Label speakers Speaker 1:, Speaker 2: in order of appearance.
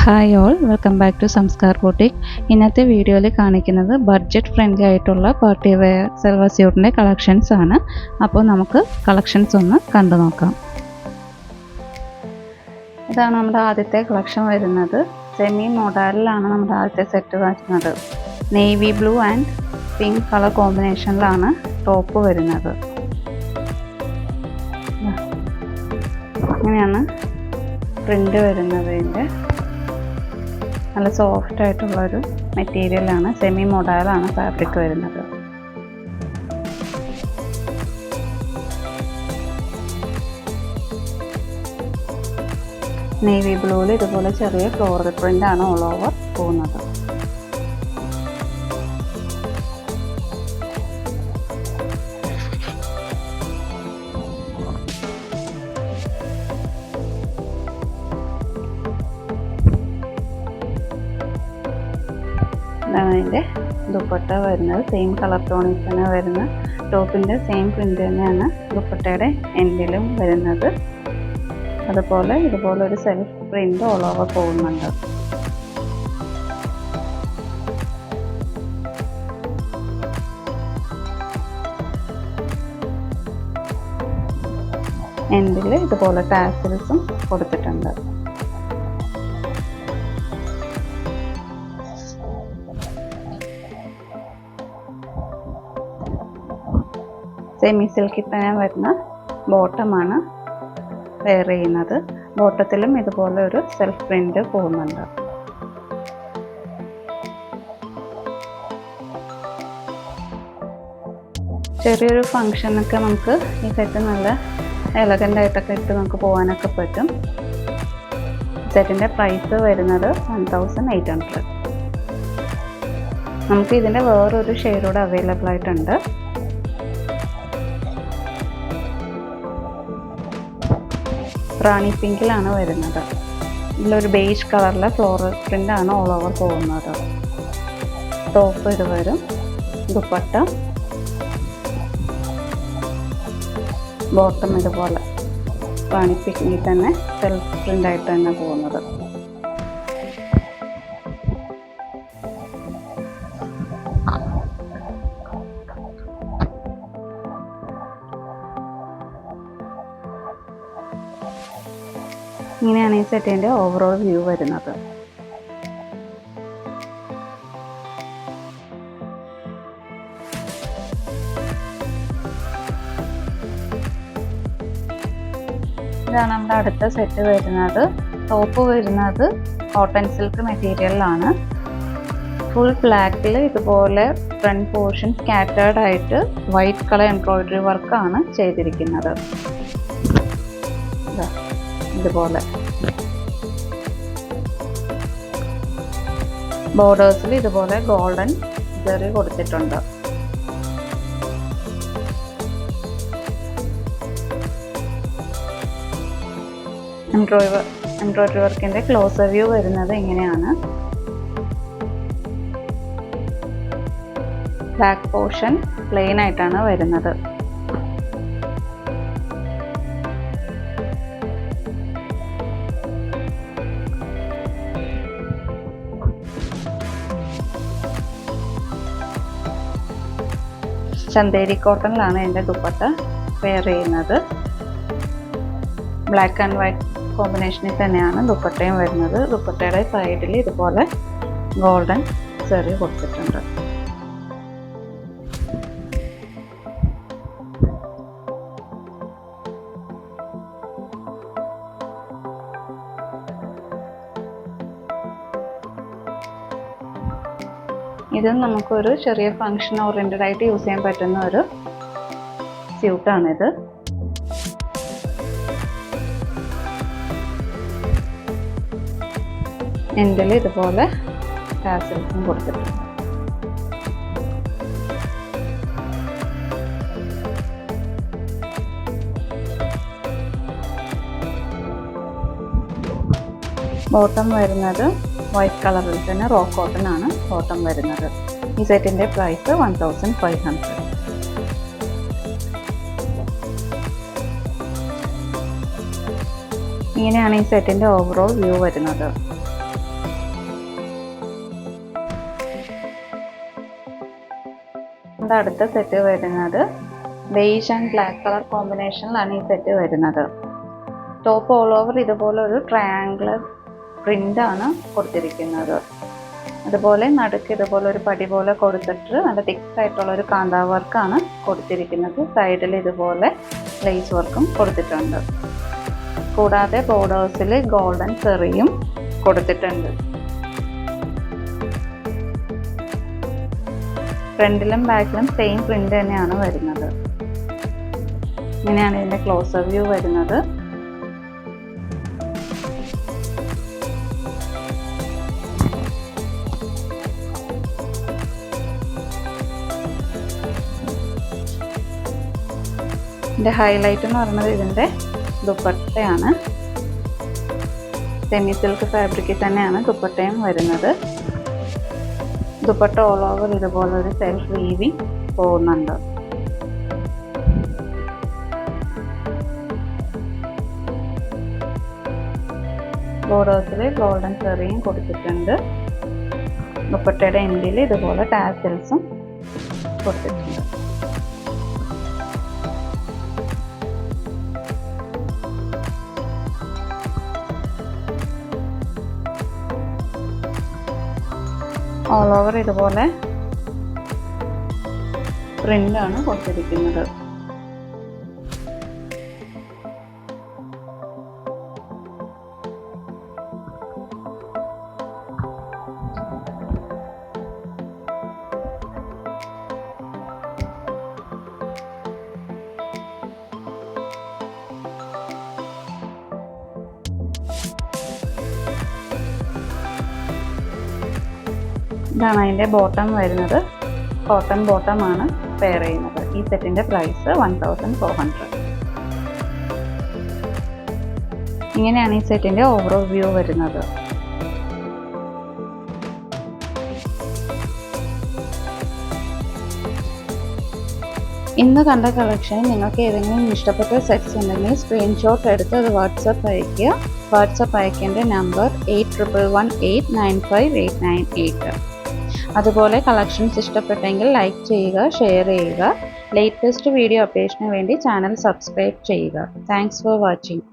Speaker 1: Hi all, welcome back to Sanskar boutique. ഇന്നത്തെ വീഡിയോയിൽ കാണിക്കുന്നത് ബഡ്ജറ്റ് ഫ്രണ്ട്ലി ആയിട്ടുള്ള പാർട്ടി വെയർ സിൽവർ സ്യൂട്ടിൻ്റെ കളക്ഷൻസ് ആണ്. അപ്പോൾ നമുക്ക് കളക്ഷൻസ് ഒന്ന് കണ്ടു നോക്കാം. ഇതാണ് നമ്മുടെ ആദ്യത്തെ കളക്ഷൻ വരുന്നത്. സെമി മോഡലിലാണ് നമ്മുടെ ആദ്യത്തെ സെറ്റ് വരുന്നത്. Navy blue and pink colour കോമ്പിനേഷനിലാണ് ടോപ്പ് വരുന്നത്. ഇങ്ങനെയാണ് പ്രിൻ്റ് വരുന്നത്. ഇതിൻ്റെ നല്ല സോഫ്റ്റ് ആയിട്ടുള്ളൊരു മെറ്റീരിയലാണ്. സെമി മോഡലാണ് ഫാബ്രിക് വരുന്നത്. നേവി ബ്ലൂവിൽ ഇതുപോലെ ചെറിയ ഫ്ലോറൽ പ്രിൻ്റാണ് ഓൾ ഓവർ പോകുന്നത്. ഇതാണ് അതിൻ്റെ ദുപ്പട്ട വരുന്നത്. സെയിം കളർ ടോണിൽ തന്നെ വരുന്ന ടോപ്പിൻ്റെ സെയിം പ്രിൻ്റ് തന്നെയാണ് ദുപ്പട്ടയുടെ എൻഡിലും വരുന്നത്. അതുപോലെ ഇതുപോലെ ഒരു സെൽഫ് പ്രിൻ്റ് ഓൾ ഓവർ പോകുന്നുണ്ട്. എൻഡിൽ ഇതുപോലെ ടാസൽസും കൊടുത്തിട്ടുണ്ട്. സെമി സിൽക്കിൽ തന്നെ വരുന്ന ബോട്ടമാണ് വെയർ ചെയ്യുന്നത്. ബോട്ടത്തിലും ഇതുപോലെ ഒരു സെൽഫ് പ്രിൻ്റ് പോകുന്നുണ്ട്. ചെറിയൊരു ഫങ്ഷനൊക്കെ നമുക്ക് ഈ സെറ്റ് നല്ല എലഗൻ്റ് ആയിട്ടൊക്കെ ഇട്ട് നമുക്ക് പോകാനൊക്കെ പറ്റും. സെറ്റിൻ്റെ പ്രൈസ് വരുന്നത് 1800. നമുക്ക് ഇതിൻ്റെ വേറൊരു ഷെയ്ഡൂടെ അവൈലബിൾ ആയിട്ടുണ്ട്. റാണി പിങ്കിലാണ് വരുന്നത്. ഇതിലൊരു ബേജ് കളറിലെ ഫ്ലോറൽ പ്രിൻ്റാണ് ഓൾ ഓവർ പോകുന്നത്. ടോപ്പ് ഇത് വരും. ദുപ്പട്ട, ബോട്ടം ഇതുപോലെ റാണി പിങ്കിൽ തന്നെ സെൽഫ് പ്രിൻ്റായിട്ട് തന്നെ പോകുന്നത്. ഇങ്ങനെയാണ് ഈ സെറ്റിൻ്റെ ഓവറോൾ വ്യൂ വരുന്നത്. ഇതാണ് നമ്മുടെ അടുത്ത സെറ്റ് വരുന്നത്. ടോപ്പ് വരുന്നത് കോട്ടൺ സിൽക്ക് മെറ്റീരിയലിലാണ്. ഫുൾ ബ്ലാക്കിൽ ഇതുപോലെ ഫ്രണ്ട് പോർഷൻ സ്കാറ്റേർഡ് ആയിട്ട് വൈറ്റ് കളർ എംബ്രോയിഡറി വർക്കാണ് ചെയ്തിരിക്കുന്നത്. ഇതുപോലെ ബോർഡേഴ്സിൽ ഇതുപോലെ ഗോൾഡൻ ജെറി കൊടുത്തിട്ടുണ്ട്. എംബ്രോയിഡറി വർക്കിന്റെ ക്ലോസർ വ്യൂ വരുന്നത് ഇങ്ങനെയാണ്. ബാക്ക് പോർഷൻ പ്ലെയിൻ ആയിട്ടാണ് വരുന്നത്. ചന്തേരി കോട്ടണിലാണ് എൻ്റെ ദുപ്പട്ട വെയർ ചെയ്യുന്നത്. ബ്ലാക്ക് ആൻഡ് വൈറ്റ് കോമ്പിനേഷനിൽ തന്നെയാണ് ദുപ്പട്ടയും വരുന്നത്. ദുപ്പട്ടയുടെ സൈഡിൽ ഇതുപോലെ ഗോൾഡൻ ചെറി കൊടുത്തിട്ടുണ്ട്. ഇത് നമുക്കൊരു ചെറിയ ഫങ്ഷൻ ഓറിയൻറ്റഡ് ആയിട്ട് യൂസ് ചെയ്യാൻ പറ്റുന്ന ഒരു സ്യൂട്ടാണിത്. എൻഡിൽ ഇതുപോലെ ടാസൽസും കൊടുത്തിട്ടുണ്ട്. ബോട്ടം വരുന്നത് വൈറ്റ് കളറിൽ തന്നെ റോ കോട്ടൺ ആണ് ബോട്ടം വരുന്നത്. ഈ സെറ്റിൻ്റെ പ്രൈസ് 1500. ഇങ്ങനെയാണ് ഈ സെറ്റിൻ്റെ ഓവറോൾ വ്യൂ വരുന്നത്. നമ്മുടെ അടുത്ത സെറ്റ് വരുന്നത് ബേജ് ആൻഡ് ബ്ലാക്ക് കളർ കോമ്പിനേഷനിലാണ് ഈ സെറ്റ് വരുന്നത്. ടോപ്പ് ഓൾ ഓവർ ഇതുപോലെ ഒരു ട്രയാങ്കുലർ പ്രിൻ്റാണ് കൊടുത്തിരിക്കുന്നത്. അതുപോലെ നടുക്ക് ഇതുപോലെ ഒരു പടി പോലെ കൊടുത്തിട്ട് നല്ല തിക്കായിട്ടുള്ള ഒരു കാന്താ വർക്കാണ് കൊടുത്തിരിക്കുന്നത്. സൈഡിൽ ഇതുപോലെ ലേസ് വർക്കും കൊടുത്തിട്ടുണ്ട്. കൂടാതെ ബോർഡേഴ്സിൽ ഗോൾഡൻ സെറിയും കൊടുത്തിട്ടുണ്ട്. ഫ്രണ്ടിലും ബാക്കിലും സെയിം പ്രിന്റ് തന്നെയാണ് വരുന്നത്. ഇങ്ങനെയാണ് ഇതിന്റെ ക്ലോസർ വ്യൂ വരുന്നത്. ഇതിന്റെ ഹൈലൈറ്റ് എന്ന് പറയുന്നത് ഇതിന്റെ ദുപ്പട്ടയാണ്. സെമി സിൽക്ക് ഫാബ്രിക്കിൽ തന്നെയാണ് ദുപ്പട്ടയും വരുന്നത്. ദുപ്പട്ട ഓൾ ഓവർ ഇതുപോലെ ഒരു സെൽഫ് വീവിങ് പോകുന്നുണ്ട്. ബോർഡേഴ്സിൽ ഗോൾഡൻ സെറിയും കൊടുത്തിട്ടുണ്ട്. ദുപ്പട്ടയുടെ എൻഡിൽ ഇതുപോലെ ടാസൽസും കൊടുത്തിട്ടുണ്ട്. ഓൾ ഓവർ ഇതുപോലെ പ്രിന്റാണ് കൊടുത്തിരിക്കുന്നത്. ഇതാണ് അതിൻ്റെ ബോട്ടം വരുന്നത്. കോട്ടൺ ബോട്ടം ആണ് പെയർ ചെയ്യുന്നത്. ഈ സെറ്റിൻ്റെ പ്രൈസ് 1400. ഇങ്ങനെയാണ് ഈ സെറ്റിൻ്റെ ഓവറോൾ വ്യൂ വരുന്നത്. ഇന്ന് കണ്ട കളക്ഷൻ നിങ്ങൾക്ക് ഏതെങ്കിലും ഇഷ്ടപ്പെട്ട സെറ്റ്സ് ഉണ്ടെങ്കിൽ സ്ക്രീൻഷോട്ട് എടുത്ത് അത് വാട്സപ്പ് അയയ്ക്കുക. വാട്സപ്പ് അയക്കേണ്ട നമ്പർ 8118958988. അതുപോലെ കളക്ഷൻസ് ഇഷ്ടപ്പെട്ടെങ്കിൽ ലൈക്ക് ചെയ്യുക, ഷെയർ ചെയ്യുക. ലേറ്റസ്റ്റ് വീഡിയോ അപ്ഡേഷന് വേണ്ടി ചാനൽ സബ്സ്ക്രൈബ് ചെയ്യുക. Thanks for watching.